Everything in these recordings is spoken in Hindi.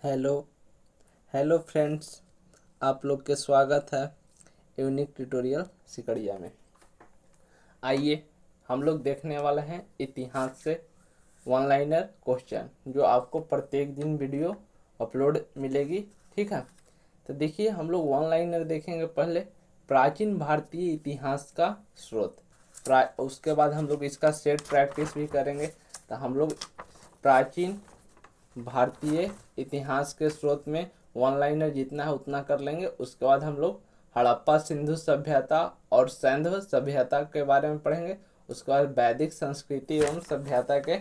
हेलो हेलो फ्रेंड्स, आप लोग के स्वागत है यूनिक ट्यूटोरियल सिकड़िया में। आइए हम लोग देखने वाले हैं इतिहास से वन लाइनर क्वेश्चन, जो आपको प्रत्येक दिन वीडियो अपलोड मिलेगी। ठीक है, तो देखिए हम लोग वन लाइनर देखेंगे। पहले प्राचीन भारतीय इतिहास का स्रोत, उसके बाद हम लोग इसका सेट प्रैक्टिस भी करेंगे। तो हम लोग प्राचीन भारतीय इतिहास के स्रोत में वन लाइनर जितना है उतना कर लेंगे। उसके बाद हम लोग हड़प्पा सिंधु सभ्यता और सैंधव सभ्यता के बारे में पढ़ेंगे। उसके बाद वैदिक संस्कृति एवं सभ्यता के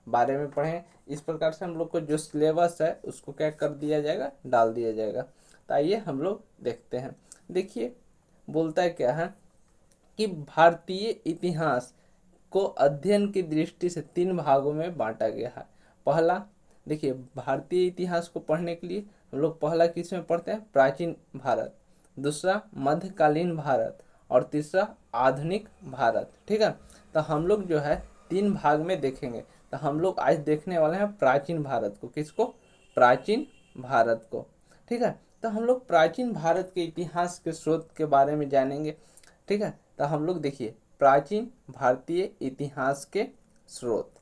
बारे में पढ़ें। इस प्रकार से हम लोग को जो सिलेबस है उसको क्या कर दिया जाएगा, डाल दिया जाएगा। तो आइए हम लोग देखते हैं। देखिए बोलता है क्या है कि भारतीय इतिहास को अध्ययन की दृष्टि से तीन भागों में बांटा गया है। पहला, देखिए भारतीय इतिहास को पढ़ने के लिए हम लोग पहला किस में पढ़ते हैं, प्राचीन भारत। दूसरा मध्यकालीन भारत और तीसरा आधुनिक भारत। ठीक है, तो हम लोग जो है तीन भाग में देखेंगे। तो हम लोग आज देखने वाले हैं प्राचीन भारत को। किसको? प्राचीन भारत को। ठीक है, तो हम लोग प्राचीन भारत के इतिहास के स्रोत के बारे में जानेंगे। ठीक है, तो हम लोग देखिए प्राचीन भारतीय इतिहास के स्रोत।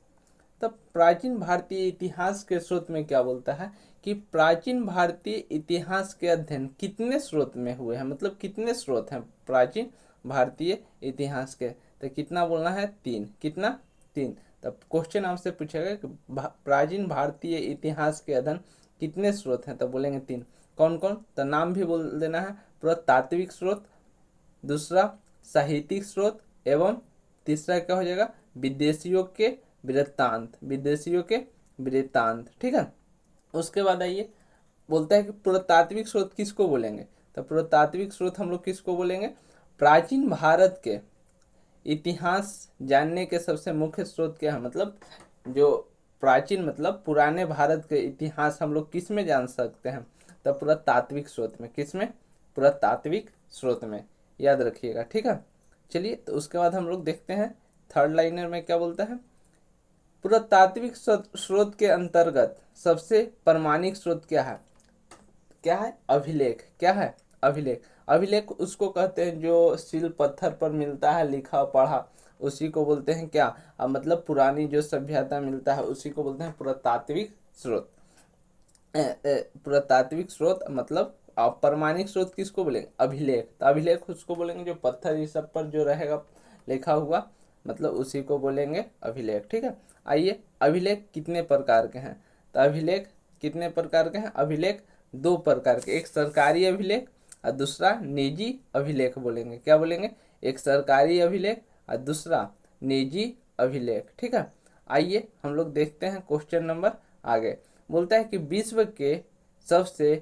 तब प्राचीन भारतीय इतिहास के स्रोत में क्या बोलता है कि प्राचीन भारतीय इतिहास के अध्ययन कितने स्रोत में हुए हैं, मतलब कितने स्रोत हैं प्राचीन भारतीय इतिहास के। तो कितना बोलना है? तीन। कितना? तीन। तब क्वेश्चन आपसे पूछेगा कि प्राचीन भारतीय इतिहास के अध्ययन कितने स्रोत हैं, तो बोलेंगे तीन। कौन कौन? तो नाम भी बोल देना है। पुरातात्विक स्रोत, दूसरा साहित्यिक स्रोत, एवं तीसरा क्या हो जाएगा, विदेशियों के वृत्तांत। विदेशियों के वृत्तांत। ठीक है, उसके बाद आइए बोलता है कि पुरातात्विक स्रोत किसको बोलेंगे। तो पुरातात्विक स्रोत हम लोग किसको बोलेंगे? प्राचीन भारत के इतिहास जानने के सबसे मुख्य स्रोत क्या है, मतलब जो प्राचीन मतलब पुराने भारत के इतिहास हम लोग किस में जान सकते हैं? तो पुरातात्विक स्रोत में। किस में? पुरातात्विक स्रोत में, याद रखिएगा। ठीक है, चलिए तो उसके बाद हम लोग देखते हैं थर्ड लाइनर में क्या बोलता है। पुरातात्विक स्रोत के अंतर्गत सबसे प्रमाणिक स्रोत क्या है? क्या है? अभिलेख। क्या है? अभिलेख। अभिलेख उसको कहते हैं जो शिल पत्थर पर मिलता है, लिखा पढ़ा, उसी को बोलते हैं क्या, मतलब पुरानी जो सभ्यता मिलता है उसी को बोलते हैं पुरातात्विक स्रोत। पुरातात्विक स्रोत मतलब प्रमाणिक स्रोत किसको बोलेंगे? अभिलेख। तो अभिलेख उसको बोलेंगे जो पत्थर इस सब पर जो रहेगा लिखा हुआ, मतलब उसी को बोलेंगे अभिलेख। ठीक है, आइए अभिलेख कितने प्रकार के हैं। तो अभिलेख कितने प्रकार के हैं? अभिलेख दो प्रकार के, एक सरकारी अभिलेख और दूसरा निजी अभिलेख बोलेंगे। क्या बोलेंगे? एक सरकारी अभिलेख और दूसरा निजी अभिलेख। ठीक है, आइए हम लोग देखते हैं क्वेश्चन नंबर आगे। बोलता है कि विश्व के सबसे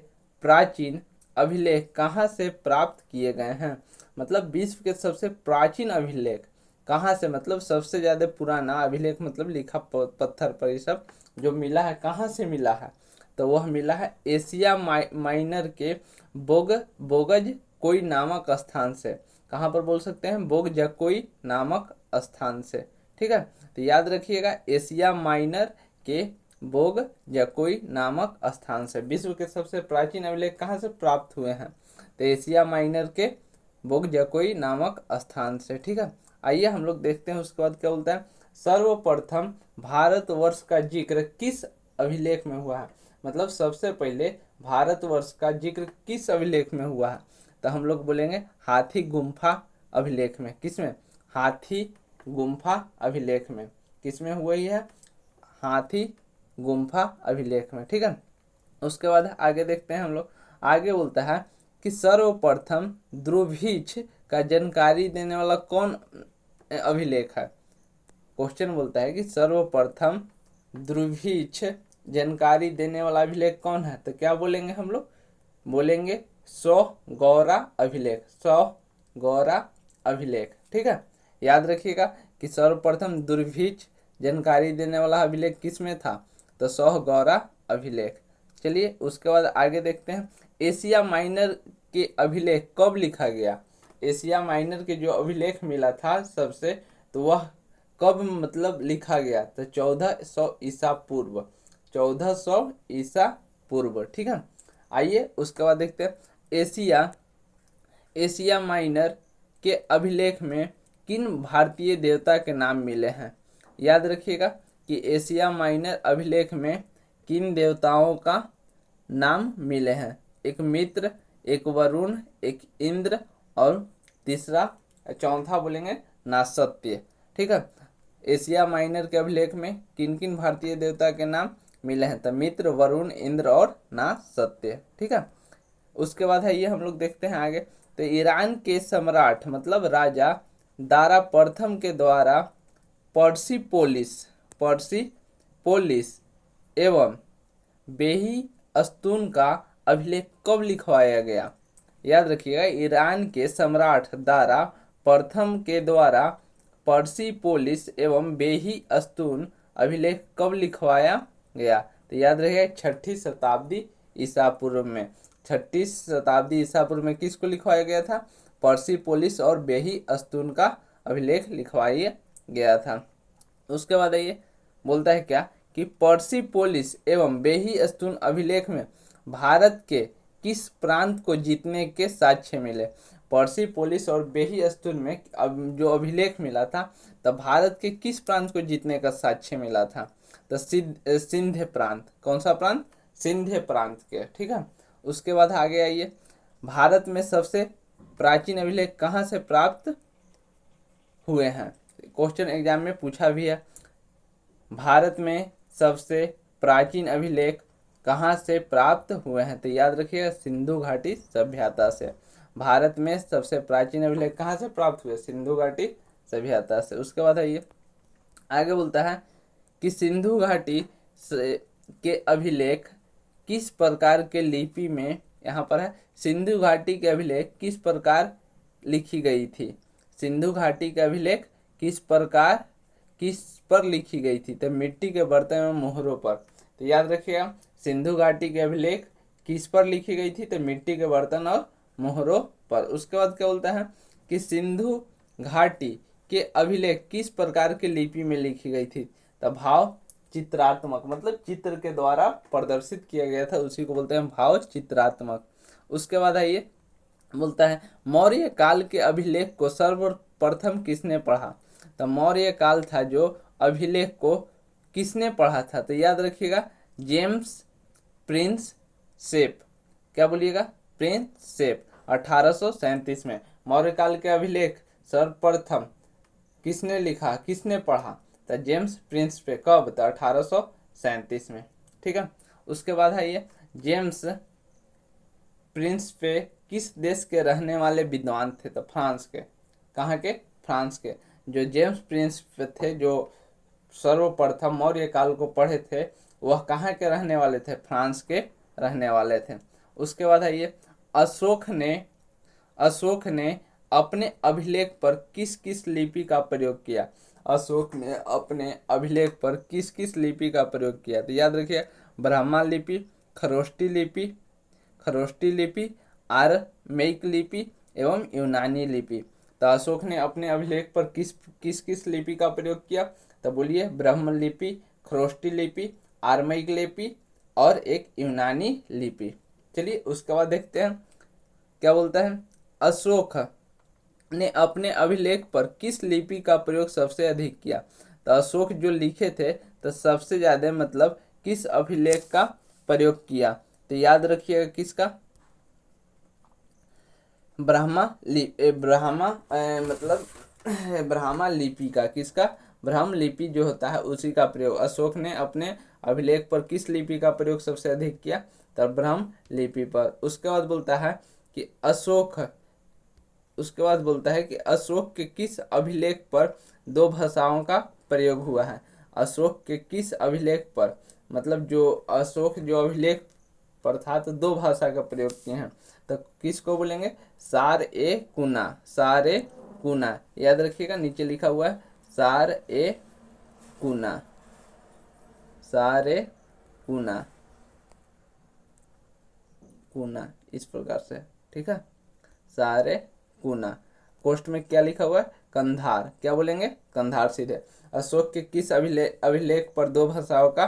प्राचीन अभिलेख कहाँ से प्राप्त किए गए हैं, मतलब विश्व के सबसे प्राचीन अभिलेख कहाँ से, मतलब सबसे ज़्यादा पुराना अभिलेख, मतलब लिखा पत्थर पर ये सब जो मिला है, कहाँ से मिला है? तो वह मिला है एशिया माइनर के बोगज कोई नामक स्थान से। कहाँ पर बोल सकते हैं? बोगजकोई नामक स्थान से। ठीक है, तो याद रखिएगा एशिया माइनर के बोगजकोई नामक स्थान से विश्व के सबसे प्राचीन अभिलेख कहाँ से प्राप्त हुए हैं? तो एशिया माइनर के बोगजकोई नामक स्थान से। ठीक है, आइए हम लोग देखते हैं उसके बाद क्या बोलता है। सर्वप्रथम भारतवर्ष का जिक्र किस अभिलेख में हुआ है, मतलब सबसे पहले भारतवर्ष का जिक्र किस अभिलेख में हुआ है? तो हम लोग बोलेंगे हाथी गुम्फा अभिलेख में। किसमें? हाथी गुम्फा अभिलेख में। किसमें हुआ ही है? हाथी गुम्फा अभिलेख में। ठीक है, उसके बाद आगे देखते हैं हम लोग। आगे बोलता है कि सर्वप्रथम ध्रुवीक्ष का जानकारी देने वाला कौन अभिलेख है। क्वेश्चन बोलता है कि सर्वप्रथम ध्रुवीक्ष जानकारी देने वाला अभिलेख कौन है? तो क्या बोलेंगे हम लोग? बोलेंगे सौगौरा अभिलेख। सौगौरा अभिलेख। ठीक है, याद रखिएगा कि सर्वप्रथम ध्रुवीक्ष जानकारी देने वाला अभिलेख किस में था? तो सौगौरा अभिलेख। चलिए उसके बाद आगे देखते हैं। एशिया माइनर के अभिलेख कब लिखा गया? एशिया माइनर के जो अभिलेख मिला था सबसे, तो वह कब मतलब लिखा गया? तो 1400 ईसा पूर्व। 1400 ईसा पूर्व। ठीक है, आइए उसके बाद देखते हैं एशिया माइनर के अभिलेख में किन भारतीय देवता के नाम मिले हैं। याद रखिएगा कि एशिया माइनर अभिलेख में किन देवताओं का नाम मिले हैं। एक मित्र, एक वरुण, एक इंद्र और तीसरा चौथा बोलेंगे नासत्य। ठीक है, एशिया माइनर के अभिलेख में किन किन भारतीय देवता के नाम मिले हैं, तो मित्र, वरुण, इंद्र और नासत्य। ठीक है, उसके बाद है ये हम लोग देखते हैं आगे। तो ईरान के सम्राट मतलब राजा दारा प्रथम के द्वारा पर्सिपोलिस एवं बेही अस्तून का अभिलेख कब लिखवाया गया। याद रखिएगा, ईरान के सम्राट दारा प्रथम के द्वारा पर्सिपोलिस एवं बेही अस्तून अभिलेख कब लिखवाया गया। तो याद रखिएगा 6ठी शताब्दी ईसा पूर्व में। 6ठी शताब्दी ईसा पूर्व में किसको लिखवाया गया था, पर्सिपोलिस और बेही अस्तून का अभिलेख लिखवाया गया था। उसके बाद ये बोलता है क्या कि पर्सिपोलिस एवं बेही अस्तून अभिलेख में भारत के किस प्रांत को जीतने के साक्ष्य मिले। पर्सिपोलिस और बेही अस्तून में जो अभिलेख मिला था, तब भारत के किस प्रांत को जीतने का साक्ष्य मिला था, तो सिंध प्रांत। कौन सा प्रांत, सिंध प्रांत के। ठीक है, उसके बाद आगे आइए, भारत में सबसे प्राचीन अभिलेख कहाँ से प्राप्त हुए हैं। क्वेश्चन एग्जाम में पूछा भी है, भारत में सबसे प्राचीन अभिलेख कहाँ से प्राप्त हुए हैं। तो याद रखिएगा सिंधु घाटी सभ्यता से। भारत में सबसे प्राचीन अभिलेख कहाँ से प्राप्त हुए, सिंधु घाटी सभ्यता से। उसके बाद है ये आगे बोलता है कि सिंधु घाटी के अभिलेख किस प्रकार के लिपि में, यहाँ पर है सिंधु घाटी के अभिलेख किस प्रकार लिखी गई थी। सिंधु घाटी के अभिलेख किस पर लिखी गई थी, तो मिट्टी के बर्तन में मोहरों पर। तो याद रखिएगा सिंधु घाटी के अभिलेख किस पर लिखी गई थी, तो मिट्टी के बर्तन और मोहरों पर। उसके बाद क्या बोलता है कि सिंधु घाटी के अभिलेख किस प्रकार की लिपि में लिखी गई थी, तो भाव चित्रात्मक, मतलब चित्र के द्वारा प्रदर्शित किया गया था, उसी को बोलते हैं भाव चित्रात्मक। उसके बाद आइए बोलता है मौर्य काल के अभिलेख को सर्वप्रथम किसने पढ़ा। तो मौर्य काल था जो अभिलेख को किसने पढ़ा था, तो याद रखिएगा जेम्स प्रिंस सेप। क्या बोलिएगा, प्रिंस सेप। 1837 में मौर्य काल के अभिलेख सर्वप्रथम किसने लिखा, किसने पढ़ा, तो जेम्स प्रिंस पे। कब, तो 1837 में। ठीक है, उसके बाद है ये जेम्स प्रिंस पे किस देश के रहने वाले विद्वान थे, तो फ्रांस के। कहाँ के, फ्रांस के। जो जेम्स प्रिंस पे थे, जो सर्वप्रथम मौर्य काल को पढ़े थे, वह कहाँ के रहने वाले थे, फ्रांस के रहने वाले थे। उसके बाद है ये अशोक ने अपने अभिलेख पर किस किस लिपि का प्रयोग किया। अशोक ने अपने अभिलेख पर किस किस लिपि का प्रयोग किया, तो याद रखिए ब्राह्मा लिपि, खरोष्टी लिपि, आरमेइक लिपि एवं यूनानी लिपि। तो अशोक ने अपने अभिलेख पर किस किस लिपि का प्रयोग किया, तो बोलिए ब्रह्म लिपि, खरोष्टी लिपि, आरमेइक लिपि और एक यूनानी लिपि। चलिए उसके बाद देखते हैं क्या बोलता है, अशोक ने अपने अभिलेख पर किस लिपि का प्रयोग सबसे अधिक किया। तो अशोक जो लिखे थे, तो सबसे ज्यादा मतलब किस अभिलेख का प्रयोग किया, तो याद रखिएगा किसका, ब्राह्मा लिपि का। किसका, ब्राह्म लिपि जो होता है उसी का प्रयोग। अशोक ने अपने अभिलेख पर किस लिपि का प्रयोग सबसे अधिक किया, तो ब्राह्म लिपि पर। उसके बाद बोलता है कि अशोक के किस अभिलेख पर 2 भाषाओं का प्रयोग हुआ है। अशोक के किस अभिलेख पर, मतलब जो अशोक जो अभिलेख पर था, तो 2 भाषा का प्रयोग किए हैं, तो किसको बोलेंगे, सार ए कुना। याद रखिएगा नीचे लिखा हुआ है सार ए कुना इस प्रकार से। ठीक है, सारे कुना। पोस्ट में क्या लिखा हुआ है, कंधार। क्या बोलेंगे, कंधार सीधे। अशोक के किस अभिलेख पर 2 भाषाओं का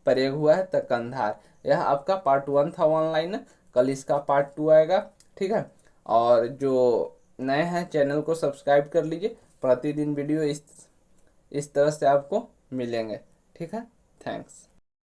प्रयोग हुआ है त कंधार। यह आपका पार्ट 1 था ऑनलाइन, कल इसका पार्ट 2 आएगा। ठीक है, और जो नए हैं चैनल को सब्सक्राइब कर लीजिए, प्रतिदिन वीडियो इस तरह से आपको मिलेंगे। ठीक है, थैंक्स।